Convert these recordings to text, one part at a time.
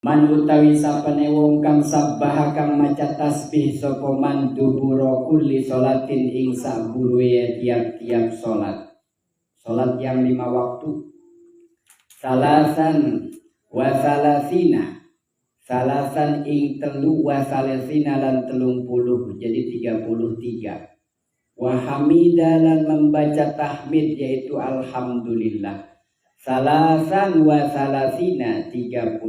Man utawi sapane wong kang sabbah kang maca tasbih sapa man dubura kulli salatin ing saburuhe tiap-tiap salat. Salat yang 5 waktu. Salasan wa salasina. Salasan ing telu wa salasina lan 30, jadi 33. Wa hamidalan membaca tahmid yaitu alhamdulillah. Salasan wa salasina 33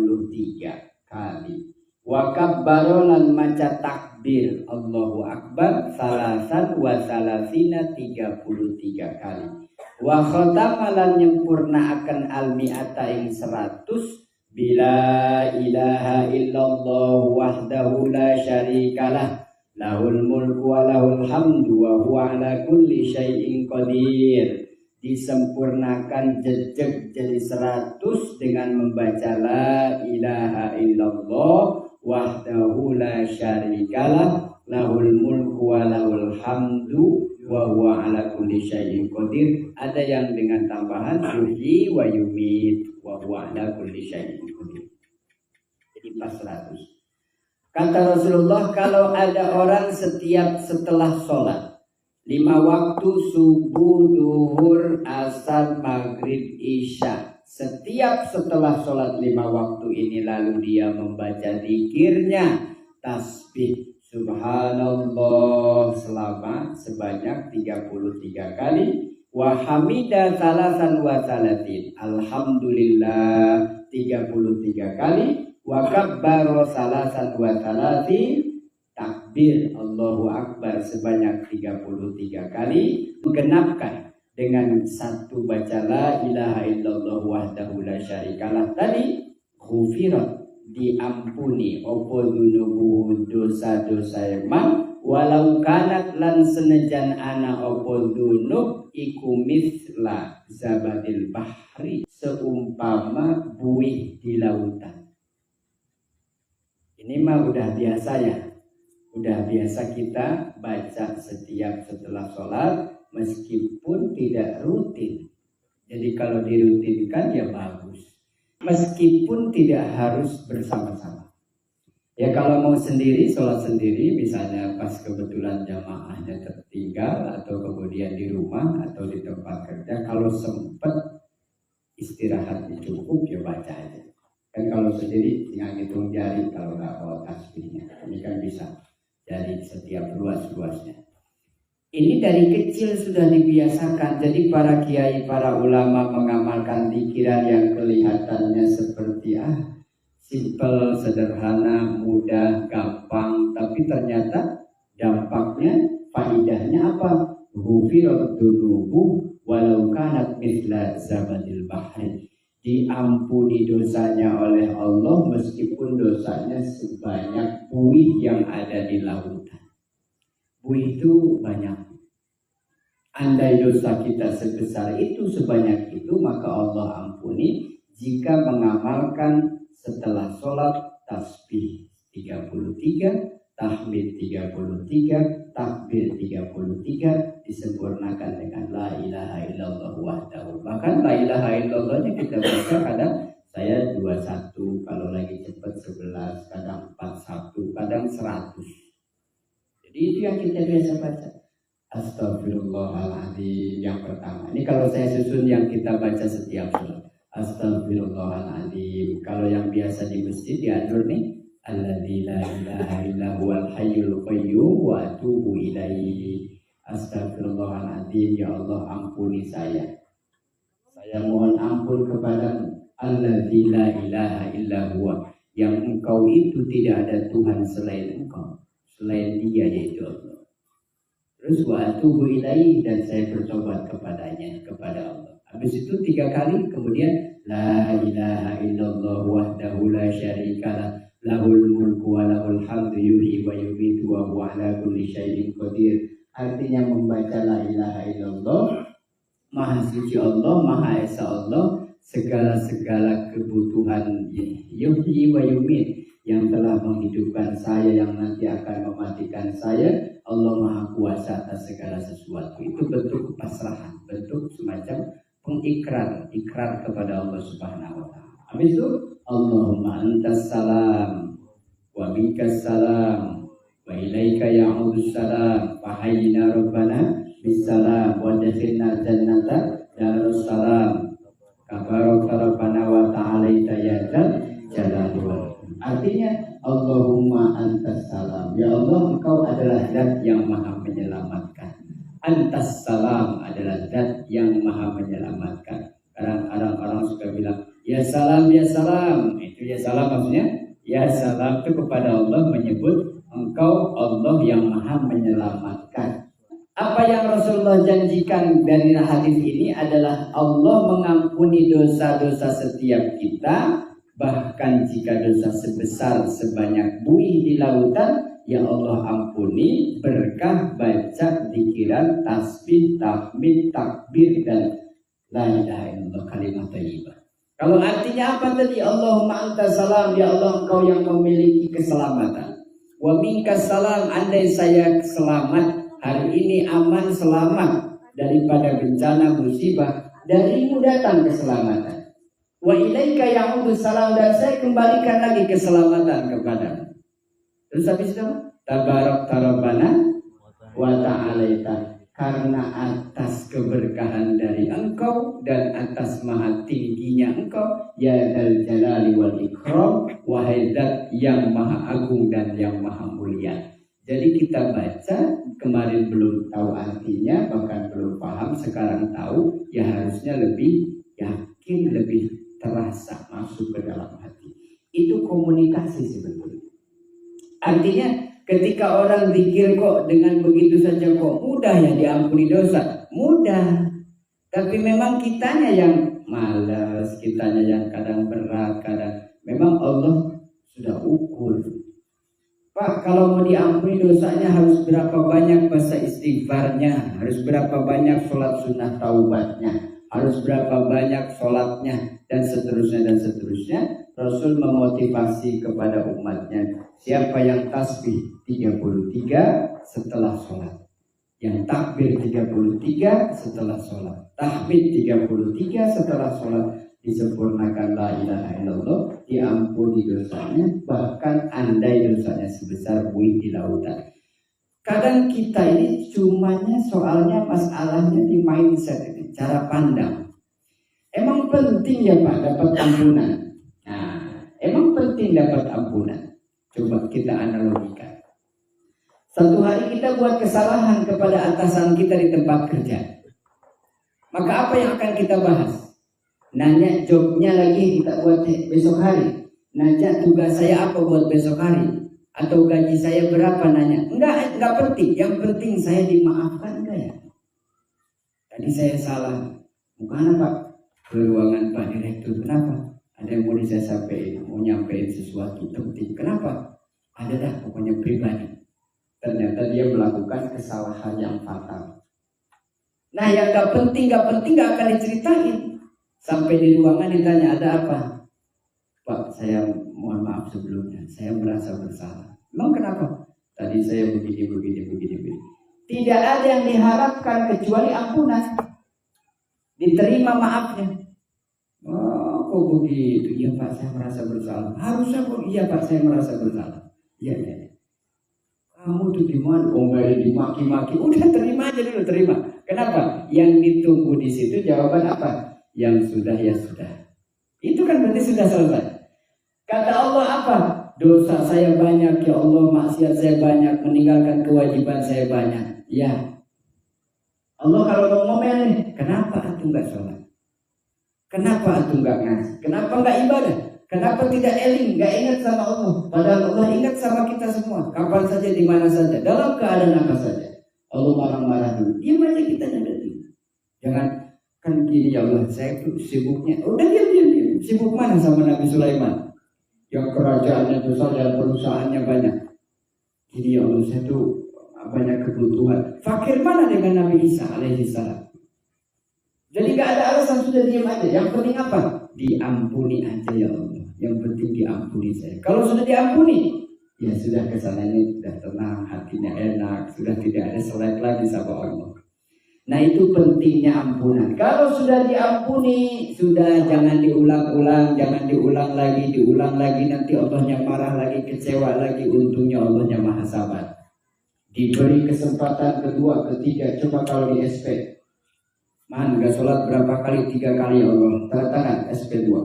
kali. Wa kabbarolan maca takbir Allahu Akbar salasan wa salasina 33 kali. Wa khotamalan nyempurna akan almi'ata ing 100 bila ilaha illallah wahdahu la syarikalah lahul mulku wa lahul hamdu wa huwa ala kulli syai'in qadir. Disempurnakan jejak jadi 100 dengan membaca la ilaha illallah wahdahu la syarikalah lahul mulku wa lahul hamdu wa huwa ala kulli syai'in qadir. Ada yang dengan tambahan yuhyi wa yumit wa huwa ala kulli syai'in qadir. Jadi pas 100. Kata Rasulullah, kalau ada orang setelah sholat 5 waktu subuh, duhur, asar, maghrib, isya. Setiap setelah sholat 5 waktu ini lalu dia membaca zikirnya tasbih subhanallah sebanyak 33 kali. Wa hamida salasan wa salatin alhamdulillah 33 kali. Wa kabbaro salasan wa salatin takbir Allahu Akbar sebanyak 33 kali, menggenapkan dengan satu baca la ilaha illallah wahdahu la syarikalah tadi. Ghufirat diampuni opo dunubu dosa-dosa man walau kanat lan senejan ana opo dunub iku misla zabadil bahri seumpama buih di lautan. Ini mah udah biasa ya. Udah biasa kita baca setiap setelah sholat meskipun tidak rutin. Jadi kalau dirutinkan ya bagus. Meskipun tidak harus bersama-sama. Ya kalau mau sendiri, sholat sendiri misalnya pas kebetulan jamaahnya tertinggal atau kemudian di rumah atau di tempat kerja. Kalau sempat istirahat cukup ya baca aja. Kan kalau sendiri tinggal hitung jari kalau nggak bawa tasbihnya. Ini kan bisa. Dari setiap luas-luasnya. Ini dari kecil sudah dibiasakan. Jadi para kiai, para ulama mengamalkan pikiran yang kelihatannya seperti simple, sederhana, mudah, gampang, tapi ternyata dampaknya, faidahnya apa? Ghufirat dunubu walau kanat misla zabadil bahri. Diampuni dosanya oleh Allah meskipun dosanya sebanyak buih yang ada di lautan. Buih itu banyak. Andai dosa kita sebesar itu, sebanyak itu, maka Allah ampuni jika mengamalkan setelah sholat tasbih 33, tahmid 33, takbir 33 disempurnakan dengan la ilaha illallah wahdahu. Bahkan la ilaha illallahnya kita baca kadang saya 21, kalau lagi cepat 11, kadang 41, kadang 100. Jadi itu yang kita biasa baca. Astagfirullahaladzim yang pertama. Ini kalau saya susun yang kita baca setiap sholat. Astagfirullahaladzim. Kalau yang biasa di masjid diatur nih, alladzi la ilaha illa huwal hayyul qayyum wa atubu ilaihi. Astagfirullahaladzim, ya Allah ampuni saya. Saya mohon ampun kepada alladzi la ilaha illa huwa, yang engkau itu tidak ada Tuhan selain engkau, selain dia yaitu Allah. Terus wa atubu ilaihi, dan saya bertobat kepadanya, kepada Allah. Habis itu 3 kali, kemudian la ilaha illallah wahdahu la syarikalah lahul mulku wa lahul hamdu yuhyi wa yumiitu wa huwa ala kulli syai'in qadir. Artinya membaca la ilaha illallah, maha suci Allah, maha esa Allah, segala-segala kebutuhan yuhyi wa yumiit, yang telah menghidupkan saya, yang nanti akan mematikan saya. Allah maha kuasa atas segala sesuatu. Itu bentuk pasrahan, bentuk semacam pengikrar, ikrar kepada Allah Subhanahu wa ta'ala. Habis itu Allahumma antas salam wa minkas salam wa ilaika ya'udus salam wa hayyina rabbana bisalam wa dakhilna jannata darus salam kabaraka rabbana wa ta'ala ya jalali. Artinya Allahumma antas salam, ya Allah engkau adalah zat yang maha menyelamatkan. Antas salam adalah zat yang maha menyelamatkan. Kadang-kadang orang suka bilang ya salam, itu ya salam maksudnya ya salam itu kepada Allah, menyebut engkau Allah yang maha menyelamatkan. Apa yang Rasulullah janjikan dari hadis ini adalah Allah mengampuni dosa-dosa setiap kita. Bahkan jika dosa sebesar sebanyak buih di lautan, ya Allah ampuni berkah baca zikiran, tasbih, tahmid, takbir dan la ilaha illallah, kalimat thayyibah. Kalau artinya apa tadi? Allahumma antas salam, ya Allah engkau yang memiliki keselamatan. Wa minkas salam, andai saya selamat hari ini, aman selamat daripada bencana musibah, darimu datang keselamatan. Wa ilaika ya'udus salam, dan saya kembalikan lagi keselamatan kepadamu. Terus habis itu tabarak rabbana wa ta'alaita, karena atas keberkahan dari engkau dan atas maha tingginya engkau ya dzal jalali wal ikram, wahai zat yang maha agung dan yang maha mulia. Jadi kita baca kemarin belum tahu artinya, bahkan belum paham, sekarang tahu, ya harusnya lebih yakin, lebih terasa masuk ke dalam hati. Itu komunikasi sebetulnya. Artinya ketika orang zikir kok dengan begitu saja kok mudah ya diampuni dosa, mudah. Tapi memang kitanya yang malas, kitanya yang kadang berat, kadang memang Allah sudah ukur. Pak, kalau mau diampuni dosanya harus berapa banyak bahasa istighfarnya, harus berapa banyak sholat sunnah taubatnya, harus berapa banyak sholatnya, dan seterusnya. Rasul memotivasi kepada umatnya, siapa yang tasbih 33 setelah sholat, yang takbir 33 setelah sholat, tahmid 33 setelah sholat, disempurnakan la ilaha illallah, diampuni dosanya, bahkan andai dosanya sebesar buih di lautan. Kadang kita ini cumanya soalnya masalahnya di mindset, cara pandang. Emang penting ya Pak dapat ampunan? Nah, emang penting dapat ampunan? Coba kita analogikan. Satu hari kita buat kesalahan kepada atasan kita di tempat kerja. Maka apa yang akan kita bahas? Nanya jobnya lagi kita buat besok hari. Nanya tugas saya apa buat besok hari. Atau gaji saya berapa nanya. Enggak penting. Yang penting saya dimaafkan enggak ya? Tadi saya salah. Bukan Pak? Ke ruangan Pak Direktur. Kenapa? Ada yang mau saya sampaikan, mau nyampein sesuatu penting. Kenapa? Ada dah pokoknya pribadi. Ternyata dia melakukan kesalahan yang fatal. Nah yang gak penting gak akan diceritain. Sampai di ruangan ditanya ada apa? Pak, saya mohon maaf sebelumnya, saya merasa bersalah. Emang kenapa? Tadi saya begini. Tidak ada yang diharapkan kecuali ampunan. Diterima maafnya. Oh, kok begitu? Iya Pak, saya merasa bersalah. Harusnya kok iya Pak, saya merasa bersalah. Iya. Kamu tuh gimana? Oh, enggak dimaki-maki. Udah terima aja dulu, terima. Kenapa? Yang ditunggu di situ jawaban apa? Yang sudah ya sudah. Itu kan berarti sudah selesai. Kata Allah apa? Dosa saya banyak ya Allah, maksiat saya banyak, meninggalkan kewajiban saya banyak. Ya. Allah kalau mau ngomel nih, kenapa antum enggak sholat? Kenapa antum enggak ngaji? Kenapa enggak ibadah? Kenapa tidak eling, enggak ingat sama Allah? Padahal Allah ingat sama kita semua. Kapan saja, di mana saja, dalam keadaan apa saja. Allah marah-marah dulu. Diam aja kita nanti. Jangan kan gini ya Allah, saya sibuknya. Udah diam. Sibuk mana sama Nabi Sulaiman? Yang kerajaannya besar dan perusahaannya banyak. Gini ya Allah, saya tuh banyak kebutuhan. Fakir mana dengan Nabi Isa alaihissalam? Jadi gak ada alasan, sudah diam aja. Yang penting apa? Diampuni aja ya Allah. Yang penting diampuni saya. Kalau sudah diampuni, ya sudah kesananya sudah tenang, hatinya enak, sudah tidak ada selek lagi sama Allah. Nah itu pentingnya ampunan. Kalau sudah diampuni, sudah jangan diulang-ulang, jangan diulang lagi, nanti Allahnya marah lagi, kecewa lagi. Untungnya Allahnya maha sabar. Diberi kesempatan kedua, ketiga, coba kalau di SP. Man, gak sholat berapa kali? 3 kali ya Allah. Tanda tangan SP 2.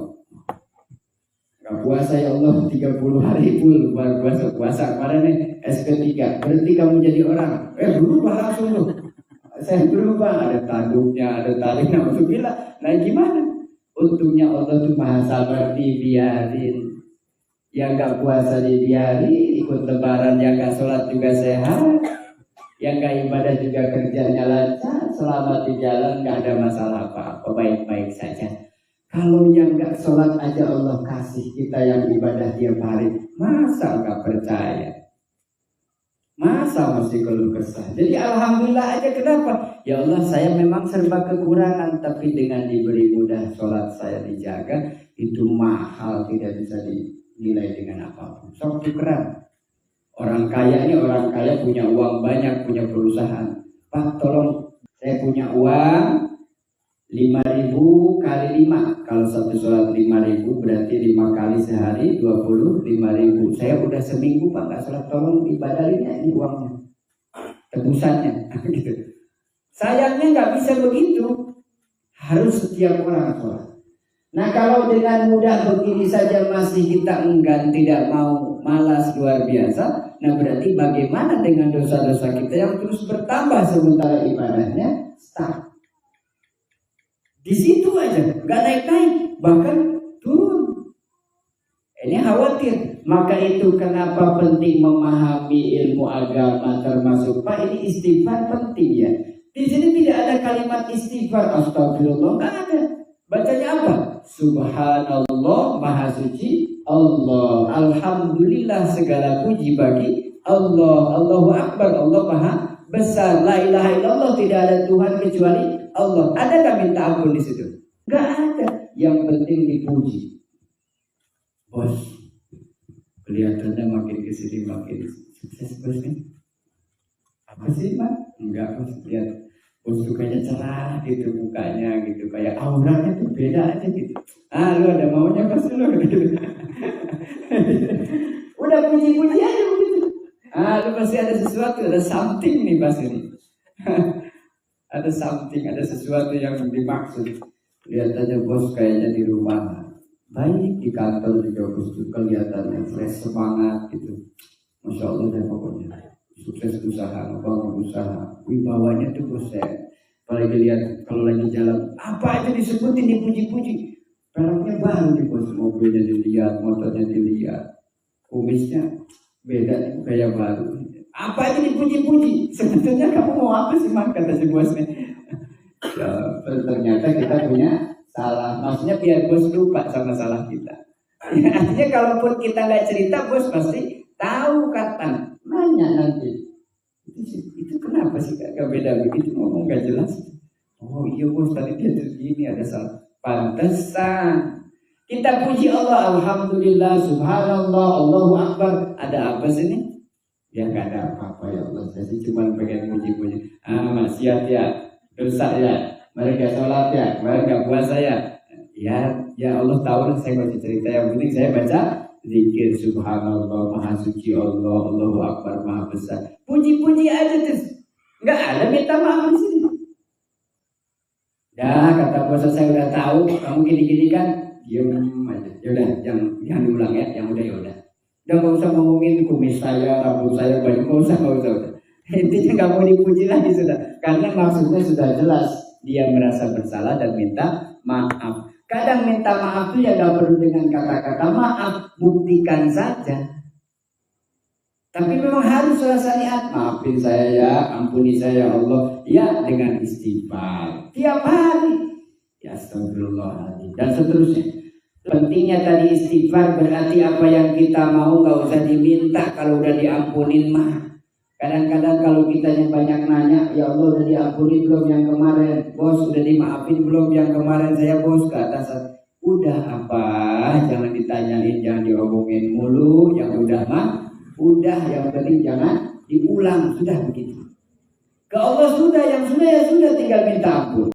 Gak puasa ya Allah 30 hari full. Luar puasa kemarin nih SP 3. Berarti kamu jadi orang. Berubah langsung tuh. Saya berubah, ada tanduknya, ada taringnya, alhamdulillah. Nah gimana? Untungnya Allah tuh maha sabar, dibiarin. Yang gak puasa dibiarin, ikut lebaran, yang gak sholat juga sehat, yang gak ibadah juga kerjanya lancar, selamat di jalan, gak ada masalah apa-apa, baik-baik saja. Kalau yang gak sholat aja Allah kasih kita yang ibadah tiap hari, masa gak percaya? Masa masih keluh kesah? Jadi alhamdulillah aja. Kenapa? Ya Allah, saya memang serba kekurangan, tapi dengan diberi mudah sholat saya dijaga, itu mahal, tidak bisa dinilai dengan apapun. Sok tukeran. Orang kaya ini, orang kaya punya uang banyak, punya perusahaan. Pak tolong, saya punya uang 5.000 kali 5. Kalau satu sholat 5.000 berarti 5 kali sehari 25.000. Saya udah seminggu Pak nggak sholat, tolong dibadalinya ini uangnya, tebusannya. Gitu. Sayangnya nggak bisa begitu, harus setiap orang sholat. Nah kalau dengan mudah begini saja masih kita enggan, tidak mau, malas luar biasa. Nah berarti bagaimana dengan dosa-dosa kita yang terus bertambah sementara ibadahnya stuck. Di situ aja, nggak naik-naik, bahkan turun. Ini khawatir. Maka itu kenapa penting memahami ilmu agama, termasuk Pak ini istighfar penting ya. Di sini tidak ada kalimat istighfar, astagfirullah, nggak ada. Bacanya apa? Subhanallah, maha suci Allah. Alhamdulillah, segala puji bagi Allah. Allahu Akbar, Allah maha besar. La ilaha illallah, tidak ada Tuhan kecuali Allah. Adakah minta ampun di situ? Gak ada. Yang penting dipuji. Bos, kelihatannya makin kesini makin sukses bos nih. Apa sih Pak? Enggak bos, lihat bos sukanya cerah gitu mukanya gitu, kayak auranya tuh beda aja gitu. Ah lu ada maunya pasti lu gitu. Udah puji-puji aja begitu. Ah lu pasti ada sesuatu, ada something nih pasti nih. Ada something, ada sesuatu yang dimaksud. Lihat aja bos kayaknya di rumah baik, di kantor juga bos tuh kelihatannya fresh, semangat gitu. Masya Allah deh pokoknya. Sukses usaha, membangun usaha, wibawanya tuh bos ya. Apalagi lihat kalau lagi jalan, apa aja disebutin, dipuji-puji. Pelaknya baru nih bos, mobilnya dilihat, motornya dilihat, kumisnya beda, kayak baru. Apa aja dipuji-puji. Sebetulnya kamu mau apa sih Mak, kata si bosnya. Ya, ternyata kita punya salah. Maksudnya biar bos lupa sama salah kita. Ya, artinya kalaupun kita nggak cerita, bos pasti tahu kapan. Nanya nanti. Itu kenapa sih gak beda begitu, ngomong gak jelas. Oh iya bos, tadi dia gini, ada salah. Pantesan. Kita puji Allah, alhamdulillah, subhanallah, Allahu Akbar. Ada apa sih nih? Ya nggak ada apa-apa ya Allah, saya sih cuma pengen puji-puji. Maksiat ya, dosa ya, mereka sholat ya, mereka puasa ya. Ya Allah tahu, saya mau cerita, yang penting saya baca zikir subhanallah, maha suci Allah, Allahu Akbar, maha besar. Puji-puji aja terus, nggak ada minta maaf di sini. Ya kata puasa saya udah tahu, kamu gini-gini kan, diam aja. Yaudah, jangan diulang ya, yang udah ya udah. Udah gak usah ngomongin kumis saya, rambut saya, baju, gak usah. Intinya gak mau dipuji lagi sudah. Karena maksudnya sudah jelas. Dia merasa bersalah dan minta maaf. Kadang minta maaf itu ya gak perlu dengan kata-kata maaf. Buktikan saja. Tapi memang harus rasanya, maafin saya ya, ampuni saya ya Allah. Ya dengan istighfar. Tiap hari. Ya astagfirullahaladzim. Dan seterusnya. Pentingnya tadi istighfar, berarti apa yang kita mau gak usah diminta, kalau udah diampunin mah. Kadang-kadang kalau kita yang banyak nanya, ya Allah udah diampuni belum yang kemarin, bos udah dimaafin belum yang kemarin saya bos, ke atas. Udah apa, jangan ditanyain, jangan diomongin mulu, yang udah mah udah, yang penting jangan diulang, sudah begitu. Ke Allah sudah, yang sudah ya sudah, tinggal minta ampun.